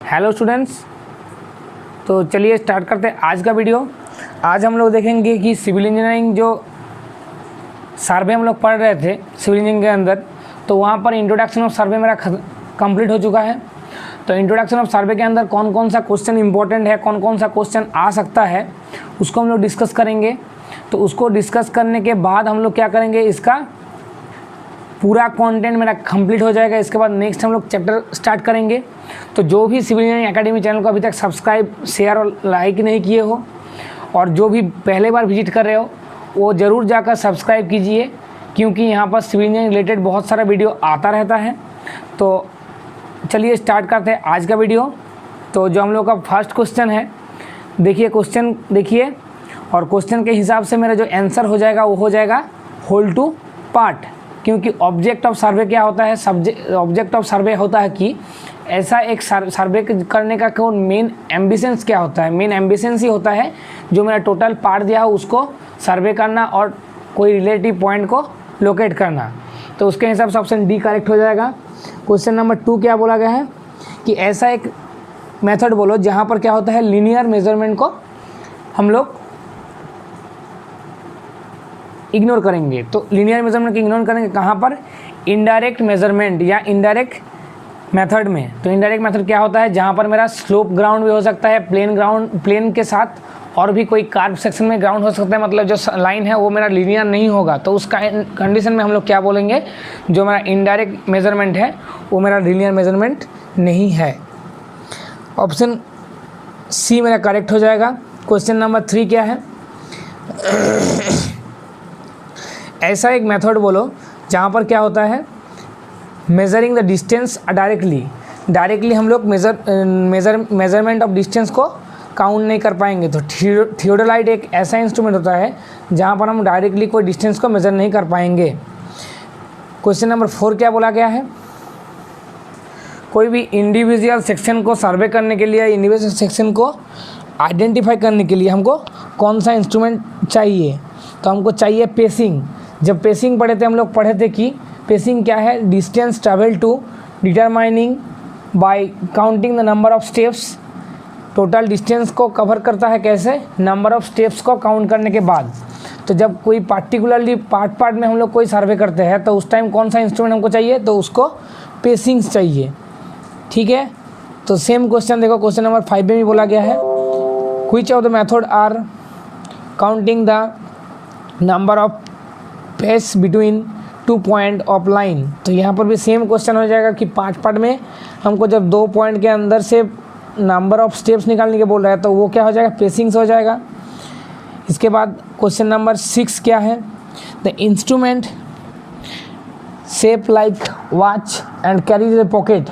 Hello students, तो चलिए start करते हैं आज का वीडियो। आज हम लोग देखेंगे कि सिविल इंजीनियरिंग जो सर्वे हम लोग पढ़ रहे थे सिविल इंजीनियरिंग के अंदर, तो वहाँ पर इंट्रोडक्शन ऑफ सर्वे मेरा कंप्लीट हो चुका है। तो इंट्रोडक्शन ऑफ सर्वे के अंदर कौन कौन सा क्वेश्चन इंपॉर्टेंट है, कौन कौन सा क्वेश्चन आ सकता है, उसको हम लोग डिस्कस करेंगे। तो उसको डिस्कस करने के बाद हम लोग क्या करेंगे, इसका पूरा कंटेंट मेरा कंप्लीट हो जाएगा। इसके बाद नेक्स्ट हम लोग चैप्टर स्टार्ट करेंगे। तो जो भी सिविल इंजीनियरिंग एकेडमी चैनल को अभी तक सब्सक्राइब, शेयर और लाइक नहीं किए हो, और जो भी पहले बार विजिट कर रहे हो, वो ज़रूर जाकर सब्सक्राइब कीजिए, क्योंकि यहाँ पर सिविल इंजीनियरिंग रिलेटेड बहुत सारा वीडियो आता रहता है। तो चलिए स्टार्ट करते हैं आज का वीडियो। तो जो हम लोग का फर्स्ट क्वेश्चन है, देखिए क्वेश्चन देखिए, और क्वेश्चन के हिसाब से मेरा जो आंसर हो जाएगा वो हो जाएगा होल टू पार्ट। क्योंकि ऑब्जेक्ट ऑफ सर्वे क्या होता है, ऑब्जेक्ट ऑफ सर्वे होता है कि ऐसा एक सर्वे करने का कौन मेन एम्बिशंस क्या होता है। मेन एम्बिशंस ही होता है जो मेरा टोटल पार्ट दिया हो उसको सर्वे करना और कोई रिलेटिव पॉइंट को लोकेट करना। तो उसके हिसाब से ऑप्शन डी करेक्ट हो जाएगा। क्वेश्चन नंबर 2 क्या बोला गया है कि ऐसा एक मेथड बोलो जहाँ पर क्या होता है, लीनियर मेजरमेंट को हम लोग इग्नोर करेंगे। तो लीनियर मेजरमेंट को इग्नोर करेंगे कहाँ पर, इनडायरेक्ट मेजरमेंट या इनडायरेक्ट मेथड में। तो इनडायरेक्ट मेथड क्या होता है, जहाँ पर मेरा स्लोप ग्राउंड भी हो सकता है, प्लेन ग्राउंड, प्लेन के साथ और भी कोई कार्व सेक्शन में ग्राउंड हो सकता है। मतलब जो लाइन है वो मेरा लीनियर नहीं होगा। तो उस कंडीशन में हम लोग क्या बोलेंगे, जो मेरा इनडायरेक्ट मेजरमेंट है वो मेरा लीनियर मेजरमेंट नहीं है। ऑप्शन सी मेरा करेक्ट हो जाएगा। क्वेश्चन नंबर 3 क्या है, ऐसा एक मेथड बोलो जहाँ पर क्या होता है, मेजरिंग द डिस्टेंस डायरेक्टली हम लोग मेजरमेंट ऑफ डिस्टेंस को काउंट नहीं कर पाएंगे। तो थियोडोलाइट एक ऐसा इंस्ट्रूमेंट होता है जहाँ पर हम डायरेक्टली कोई डिस्टेंस को मेजर नहीं कर पाएंगे। क्वेश्चन नंबर 4 क्या बोला गया है, कोई भी इंडिविजुअल सेक्शन को सर्वे करने के लिए, इंडिविजुअल सेक्शन को आइडेंटिफाई करने के लिए हमको कौन सा इंस्ट्रूमेंट चाहिए। तो हमको चाहिए पेसिंग। जब पेसिंग पढ़े थे हम लोग पढ़े थे कि पेसिंग क्या है, distance travel to determining by counting the number of steps. Total distance को कवर करता है कैसे, नंबर ऑफ स्टेप्स को काउंट करने के बाद। तो जब कोई पार्टिकुलरली पार्ट में हम लोग कोई सर्वे करते हैं तो उस टाइम कौन सा इंस्ट्रूमेंट हमको चाहिए, तो उसको पेसिंग्स चाहिए। ठीक है, तो सेम क्वेश्चन देखो, क्वेश्चन नंबर 5 में भी बोला गया है, which of the method are counting the number of pace between 2 point of line. तो यहाँ पर भी सेम क्वेश्चन हो जाएगा कि पार्ट में हमको जब 2 पॉइंट के अंदर से नंबर ऑफ स्टेप्स निकालने के बोल रहा है तो वो क्या हो जाएगा, पेसिंग्स हो जाएगा। इसके बाद क्वेश्चन नंबर 6 क्या है, the instrument shape like watch and carry the pocket.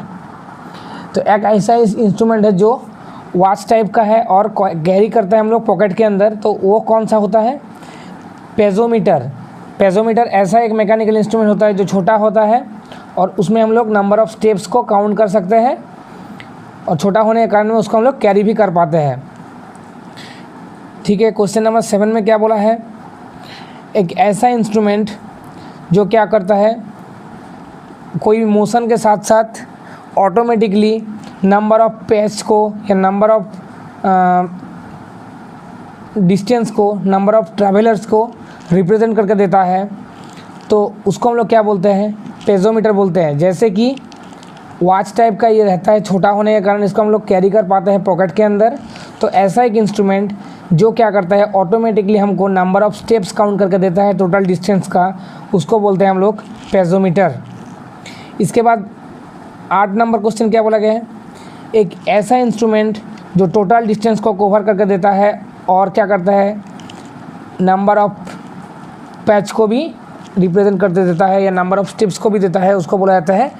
तो एक ऐसा इंस्ट्रूमेंट है जो वॉच टाइप का है और कैरी करता है हम लोग पॉकेट के अंदर। तो वो कौन सा होता है, पेजोमीटर ऐसा एक मैकेनिकल इंस्ट्रूमेंट होता है जो छोटा होता है और उसमें हम लोग नंबर ऑफ स्टेप्स को काउंट कर सकते हैं, और छोटा होने के कारण में उसको हम लोग कैरी भी कर पाते हैं। ठीक है, क्वेश्चन नंबर 7 में क्या बोला है, एक ऐसा इंस्ट्रूमेंट जो क्या करता है, कोई मोशन के साथ साथ ऑटोमेटिकली नंबर ऑफ पेज को या नंबर ऑफ डिस्टेंस को, नंबर ऑफ ट्रैवलर्स को रिप्रेजेंट करके देता है। तो उसको हम लोग क्या बोलते हैं, पेजोमीटर बोलते हैं। जैसे कि वॉच टाइप का ये रहता है, छोटा होने के कारण इसको हम लोग कैरी कर पाते हैं पॉकेट के अंदर। तो ऐसा एक इंस्ट्रूमेंट जो क्या करता है, ऑटोमेटिकली हमको नंबर ऑफ स्टेप्स काउंट करके देता है टोटल डिस्टेंस का, उसको बोलते हैं हम लोग पेजोमीटर। इसके बाद 8 नंबर क्वेश्चन क्या बोला गया है, एक ऐसा इंस्ट्रूमेंट जो टोटल डिस्टेंस को कवर करके देता है और क्या करता है, नंबर ऑफ पैच को भी रिप्रेजेंट करते देता है या नंबर ऑफ स्टेप्स को भी देता है, उसको बोला जाता है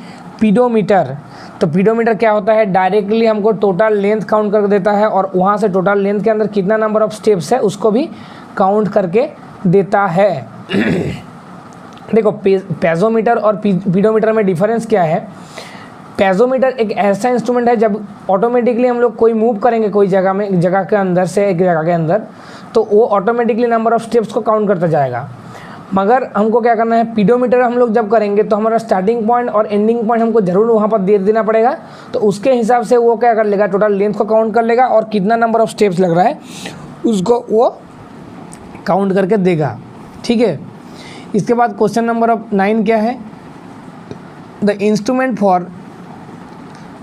पीडोमीटर। तो पीडोमीटर क्या होता है, डायरेक्टली हमको टोटल लेंथ काउंट करके देता है और वहाँ से टोटल लेंथ के अंदर कितना नंबर ऑफ स्टेप्स है उसको भी काउंट करके देता है। देखो पेजोमीटर और पीडोमीटर में डिफरेंस क्या है। पेजोमीटर एक ऐसा इंस्ट्रूमेंट है जब ऑटोमेटिकली हम लोग कोई मूव करेंगे कोई जगह के अंदर से एक जगह के अंदर, तो वो ऑटोमेटिकली नंबर ऑफ स्टेप्स को काउंट करता जाएगा। मगर हमको क्या करना है, पीडोमीटर हम लोग जब करेंगे तो हमारा स्टार्टिंग पॉइंट और एंडिंग पॉइंट हमको ज़रूर वहाँ पर दे देना पड़ेगा। तो उसके हिसाब से वो क्या कर लेगा, टोटल लेंथ को काउंट कर लेगा और कितना नंबर ऑफ स्टेप्स लग रहा है उसको वो काउंट करके देगा। ठीक है। इसके बाद क्वेश्चन नंबर 9 क्या है, the instrument for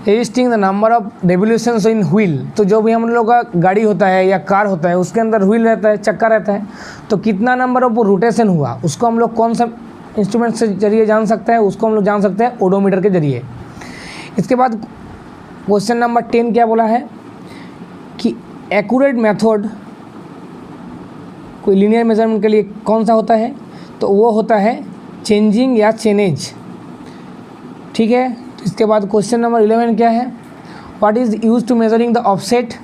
resisting the number of revolutions in wheel. तो जो भी हम लोग का गाड़ी होता है या कार होता है उसके अंदर व्हील रहता है, चक्का रहता है, तो कितना नंबर ऑफ रोटेशन हुआ उसको हम लोग कौन सा इंस्ट्रूमेंट से जरिए जान सकते हैं, उसको हम लोग जान सकते हैं ओडोमीटर के जरिए। इसके बाद क्वेश्चन नंबर 10 क्या बोला है कि एक्यूरेट मेथड कोई लीनियर मेजरमेंट के लिए कौन सा होता है, तो वो होता है चेंजिंग या चेनेज। ठीक है। तो इसके बाद क्वेश्चन नंबर 11 क्या है, what is use to measuring the offset.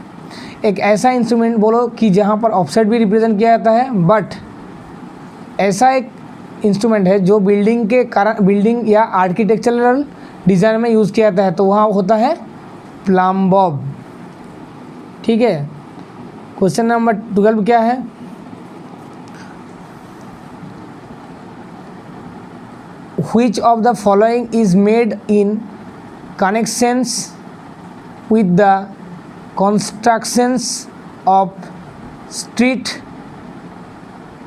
एक ऐसा इंस्ट्रूमेंट बोलो कि जहाँ पर ऑफसेट भी रिप्रेजेंट किया जाता है, बट ऐसा एक इंस्ट्रूमेंट है जो बिल्डिंग के कारण, बिल्डिंग या आर्किटेक्चरल डिज़ाइन में यूज़ किया जाता है, तो वहाँ होता है प्लम बॉब। ठीक है। क्वेश्चन नंबर 12 क्या है, which of the following is made in connections with the constructions of street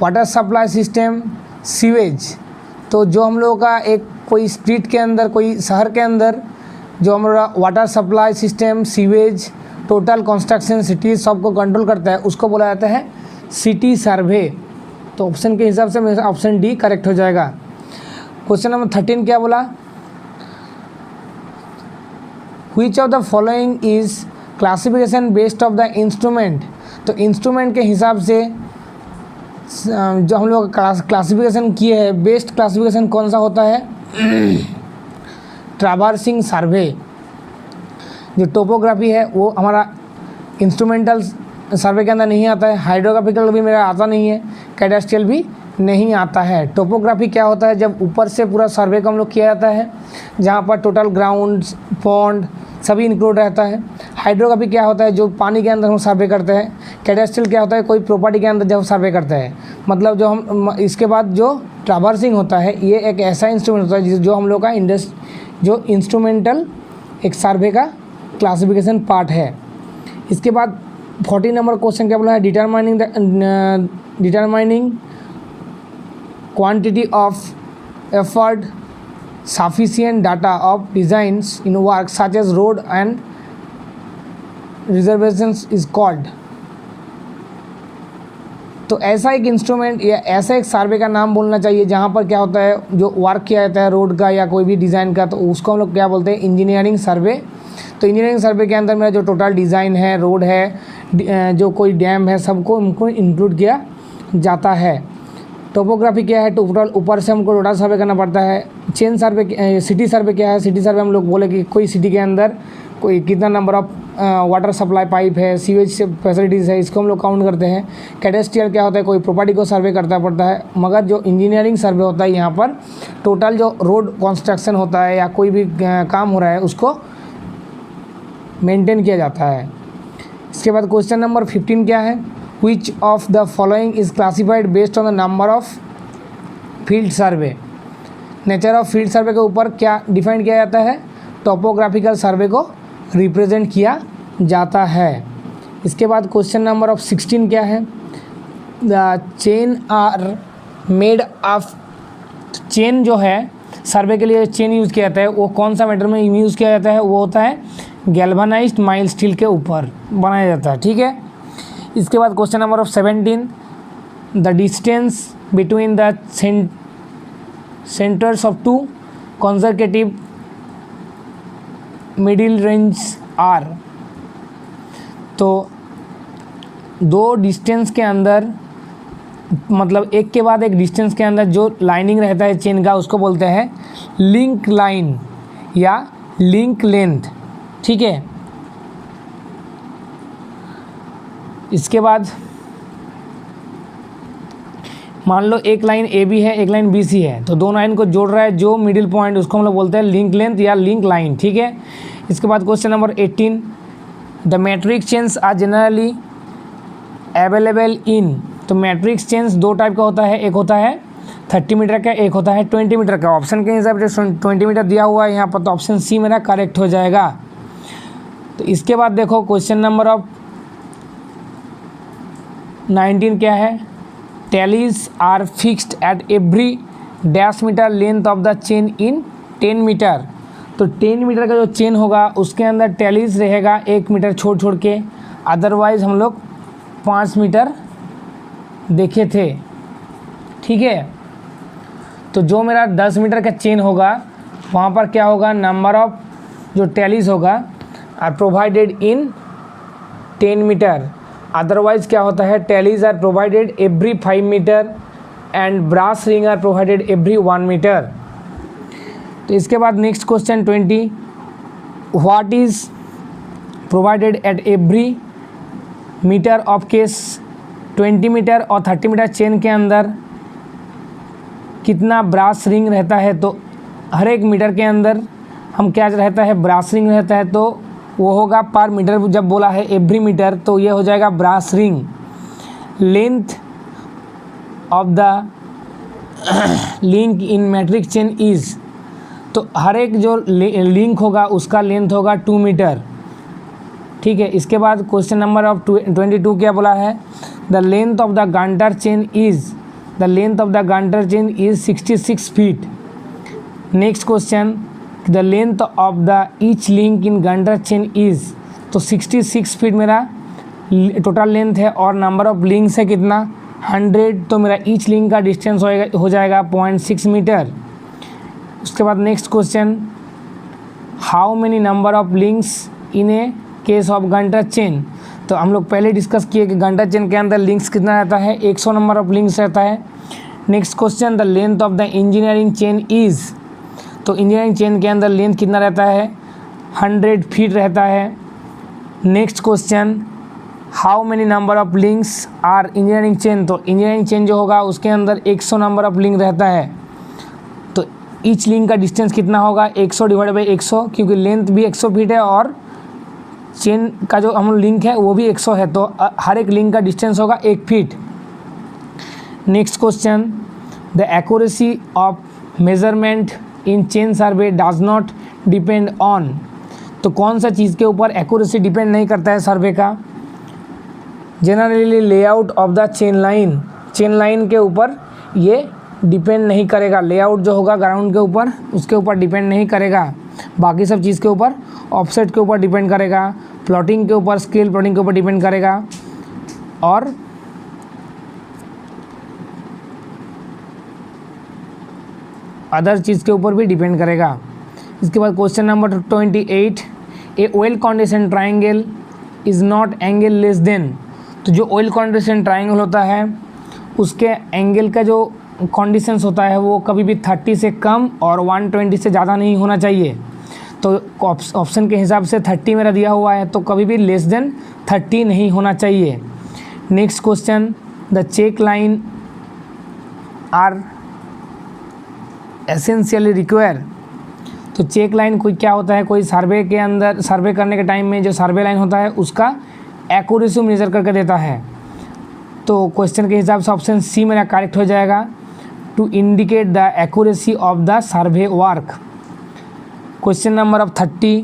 water supply system sewage. तो जो हम लोगों का एक कोई स्ट्रीट के अंदर, कोई शहर के अंदर जो हमारा water supply system, sewage, total construction, city सबको कंट्रोल करता है, उसको बोला जाता है सिटी सर्वे। तो ऑप्शन के हिसाब से मेरा ऑप्शन डी करेक्ट हो जाएगा। क्वेश्चन नंबर 13 क्या बोला, which of the following is classification based of the instrument. तो इंस्ट्रूमेंट के हिसाब से जो हम लोग क्लासिफिकेशन किए हैं, बेस्ट क्लासिफिकेशन कौन सा होता है, ट्रावर्सिंग सर्वे। जो टोपोग्राफी है वो हमारा इंस्ट्रूमेंटल सर्वे के अंदर नहीं आता है, हाइड्रोग्राफिकल भी मेरा आता नहीं है, कैडेस्ट्रियल भी नहीं आता है। टोपोग्राफी क्या होता है, जब ऊपर से पूरा सर्वे को हम लोग किया जाता है जहाँ पर टोटल ग्राउंड, पॉन्ड सभी इंक्लूड रहता है। हाइड्रोग्राफी क्या होता है, जो पानी के अंदर हम सर्वे करते हैं। कैडेस्ट्रियल क्या होता है, कोई प्रॉपर्टी के अंदर जब सर्वे करते हैं, मतलब जो हम। इसके बाद जो ट्रावर्सिंग होता है, ये एक ऐसा इंस्ट्रूमेंट होता है जो हम लोग का जो इंस्ट्रूमेंटल एक सर्वे का क्लासिफिकेशन पार्ट है। इसके बाद 40 नंबर क्वेश्चन क्या बोला है, determining quantity of effort sufficient data of designs in work such as road and reservations is called। तो ऐसा एक इंस्ट्रूमेंट या ऐसा एक सर्वे का नाम बोलना चाहिए जहाँ पर क्या होता है, जो वर्क किया जाता है रोड का या कोई भी डिज़ाइन का, तो उसको हम लोग क्या बोलते हैं, इंजीनियरिंग सर्वे। तो इंजीनियरिंग सर्वे के अंदर मेरा जो टोटल डिज़ाइन है, रोड है, जो कोई डैम है, सबको उनको इंक्लूड किया जाता है। टोपोग्राफी क्या है, टोटल ऊपर से हमको टोटल सर्वे करना पड़ता है। चेन सर्वे, सिटी सर्वे क्या है, सिटी सर्वे हम लोग बोले कि कोई सिटी के अंदर कोई कितना number of water supply pipe है, सीवेज फैसिलिटीज़ है, इसको हम लोग काउंट करते हैं। कैडेस्ट्रियल क्या होता है, कोई प्रॉपर्टी को सर्वे करना पड़ता है। मगर जो इंजीनियरिंग सर्वे होता है, यहाँ पर टोटल जो रोड कंस्ट्रक्शन होता है या कोई भी काम हो रहा है उसको मेंटेन किया जाता है। इसके बाद क्वेश्चन नंबर 15 क्या है, Which of the following is classified based on the number of field survey। Nature of field survey के ऊपर क्या डिफाइन किया जाता है, टोपोग्राफिकल सर्वे को रिप्रेजेंट किया जाता है। इसके बाद क्वेश्चन नंबर ऑफ 16 क्या है, the chain are made of. Chain जो है सर्वे के लिए चेन यूज़ किया जाता है, वो कौन सा मेटल में यूज़ किया जाता है, वो होता है गैल्वेनाइज्ड माइल्ड स्टील के ऊपर बनाया जाता है। ठीक है। इसके बाद question number of 17, the distance between the centers of two conservative middle range are. तो दो डिस्टेंस के अंदर, मतलब एक के बाद एक डिस्टेंस के अंदर जो लाइनिंग रहता है चेन का, उसको बोलते हैं लिंक लाइन या लिंक लेंथ। ठीक है। इसके बाद मान लो एक लाइन ए बी है, एक लाइन बी सी है, तो दोनों लाइन को जोड़ रहा है जो मिडिल पॉइंट, उसको हम लोग बोलते हैं लिंक लेंथ या लिंक लाइन। ठीक है। इसके बाद question number 18, the matrix chains are generally available in. तो मैट्रिक्स चेन्स दो टाइप का होता है, एक होता है 30 मीटर का, एक होता है 20 मीटर का। ऑप्शन के हिसाब से 20 मीटर दिया हुआ है यहाँ पर, तो ऑप्शन सी मेरा करेक्ट हो जाएगा। तो इसके बाद देखो क्वेश्चन नंबर ऑफ 19 क्या है, tallies are fixed at every dash metre length of the chain in 10 metre. तो 10 मीटर का जो चेन होगा उसके अंदर टैलीज रहेगा 1 मीटर छोड़ के, अदरवाइज हम लोग 5 मीटर देखे थे, ठीक है। तो जो मेरा 10 मीटर का चेन होगा वहाँ पर क्या होगा, नंबर ऑफ जो टैलीज होगा are provided in 10 metre, otherwise क्या होता है, tallies are provided every 5 metre and brass ring are provided every 1 metre. तो इसके बाद next question 20, what is provided at every metre of case. 20 metre और 30 metre chain के अंदर कितना ब्रास रिंग रहता है, तो हर एक मीटर के अंदर हम क्या रहता है, ब्रास रिंग रहता है, तो वो होगा पर मीटर। जब बोला है एवरी मीटर तो ये हो जाएगा brass ring. Length of the link in metric chain is, तो हर एक जो लिंक होगा उसका लेंथ होगा 2 मीटर, ठीक है। इसके बाद क्वेश्चन नंबर ऑफ 22 क्या बोला है, the length of the Gunter chain is, the length of the Gunter chain is 66 feet. Next question, the length of the each link in Gunter chain is, तो 66 feet मेरा total length है और number of links है कितना, 100, तो मेरा each link का distance हो जाएगा 0.6 मीटर। उसके बाद next question, how many number of links in a case of Gunter chain. तो हम लोग पहले डिस्कस किए कि गांटर चेन के अंदर लिंक्स कितना रहता है, 100 नंबर ऑफ लिंक्स रहता है। Next question, the length of the engineering chain is, तो इंजीनियरिंग चेन के अंदर लेंथ कितना रहता है, 100 फीट रहता है। Next question, how many number of links are engineering chain, तो इंजीनियरिंग चेन जो होगा उसके अंदर 100 नंबर ऑफ लिंक रहता है, तो ईच लिंक का डिस्टेंस कितना होगा, 100 डिवाइड बाई 100, क्योंकि लेंथ भी 100 फीट है और चेन का जो हम लिंक है वो भी 100 है, तो हर एक लिंक का डिस्टेंस होगा 1 feet. Next question, the accuracy of measurement in chain survey does not depend on, तो कौन सा चीज़ के ऊपर एक्यूरेसी डिपेंड नहीं करता है सर्वे का, generally layout of the chain line, chain line के ऊपर ये डिपेंड नहीं करेगा, लेआउट जो होगा ग्राउंड के ऊपर उसके ऊपर डिपेंड नहीं करेगा, बाकी सब चीज़ के ऊपर, ऑफसेट के ऊपर डिपेंड करेगा, प्लॉटिंग के ऊपर, स्केल प्लॉटिंग के ऊपर डिपेंड करेगा और अदर चीज़ के ऊपर भी डिपेंड करेगा। इसके बाद question number 28, a ill conditioned triangle is not angle less than, तो जो ऑयल कॉन्डेंसेंट ट्राइंगल होता है उसके एंगल का जो कॉन्डिशंस होता है वो कभी भी 30 से कम और 120 से ज़्यादा नहीं होना चाहिए। तो ऑप्शन के हिसाब से 30 मेरा दिया हुआ है, तो कभी भी लेस देन 30 नहीं होना चाहिए। Next question, the check line are essentially require, तो चेक लाइन कोई क्या होता है, कोई सर्वे के अंदर सर्वे करने के टाइम में जो सर्वे लाइन होता है उसका एक्यूरेसी मेजर करके देता है। तो क्वेश्चन के हिसाब से ऑप्शन सी मेरा करेक्ट हो जाएगा, to indicate the accuracy of the survey work. Question number of 30,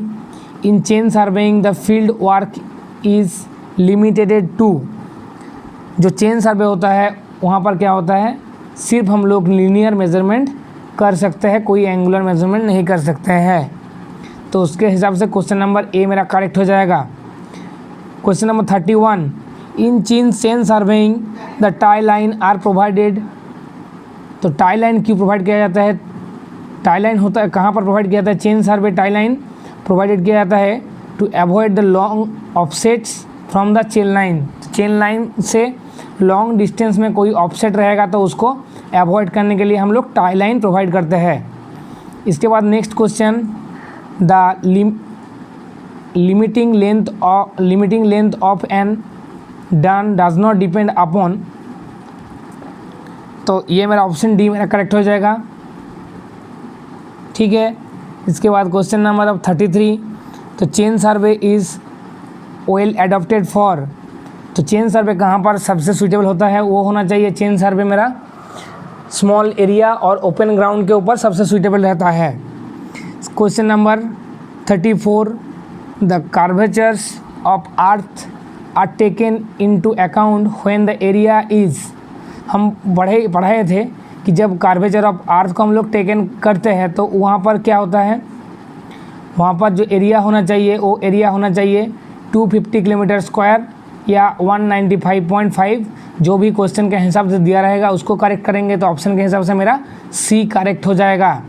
in chain surveying the field work is limited to, जो चेन सर्वे होता है वहाँ पर क्या होता है, सिर्फ हम लोग लीनियर मेजरमेंट कर सकते हैं, कोई एंगुलर मेजरमेंट नहीं कर सकते हैं। तो उसके हिसाब से क्वेश्चन नंबर ए मेरा करेक्ट हो जाएगा। Question number 31, in chain surveying the tie line are provided, तो टाई लाइन क्यों प्रोवाइड किया जाता है, टाई लाइन होता है कहाँ पर प्रोवाइड किया जाता है, chain survey tie line provided किया जाता है to avoid the long offsets from the chain line, chain line से लॉन्ग डिस्टेंस में कोई ऑफसेट रहेगा तो उसको अवॉइड करने के लिए हम लोग टाई लाइन प्रोवाइड करते हैं। इसके बाद next question, the limiting length of an done does not depend upon, तो ये मेरा ऑप्शन डी मेरा करेक्ट हो जाएगा, ठीक है। इसके बाद क्वेश्चन नंबर ऑफ 33, तो chain survey is well adopted for, तो चेन सर्वे कहाँ पर सबसे सूटेबल होता है, वो होना चाहिए चेन सर्वे मेरा स्मॉल एरिया और ओपन ग्राउंड के ऊपर सबसे सूटेबल रहता है। Question number 34, the curvatures of earth are taken into account when the area is. हम पढ़े थे कि जब कर्वेचर ऑफ अर्थ को हम लोग टेकन करते हैं तो वहाँ पर क्या होता है, वहाँ पर जो एरिया होना चाहिए वो एरिया होना चाहिए 250 किलोमीटर स्क्वायर या 195.5, जो भी क्वेश्चन के हिसाब से दिया रहेगा उसको करेक्ट करेंगे तो ऑप्शन के हिसाब से मेरा सी करेक्ट हो जाएगा।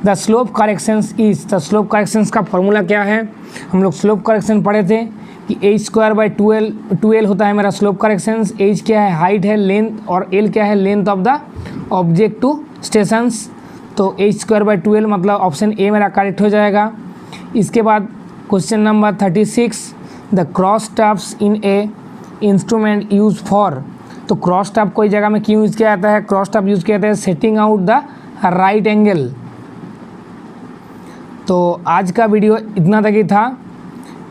The slope corrections is, the slope corrections का फॉर्मूला क्या है, हम लोग स्लोप करेक्शन पढ़े थे कि h²/2l होता है मेरा स्लोप करेक्शंस। h क्या है, हाइट है, लेंथ, और l क्या है, length of the object to stations. तो h²/2l मतलब ऑप्शन ए मेरा करेक्ट हो जाएगा। इसके बाद question number 36, the cross taps in A instrument use for. तो क्रॉस टैप कोई जगह में क्यों यूज़ किया जाता है, क्रॉस टैप यूज़ किया जाता है setting out the right angle. तो आज का वीडियो इतना तक ही था।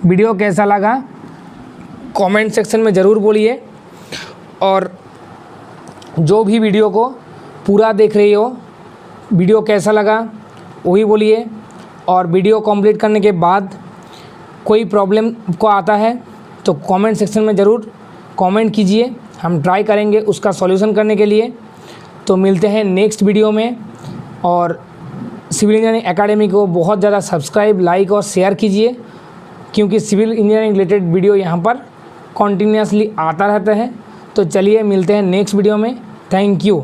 वीडियो कैसा लगा कमेंट सेक्शन में ज़रूर बोलिए, और जो भी वीडियो को पूरा देख रही हो वीडियो कैसा लगा वही बोलिए। और वीडियो कंप्लीट करने के बाद कोई प्रॉब्लम को आता है तो कमेंट सेक्शन में ज़रूर कमेंट कीजिए, हम ट्राई करेंगे उसका सॉल्यूशन करने के लिए। तो मिलते हैं नेक्स्ट वीडियो में, और सिविल इंजीनियरिंग एकेडमी को बहुत ज़्यादा सब्सक्राइब, लाइक और शेयर कीजिए, क्योंकि सिविल इंजीनियरिंग रिलेटेड वीडियो यहाँ पर कॉन्टीन्यूसली आता रहता है। तो चलिए मिलते हैं नेक्स्ट वीडियो में। Thank you.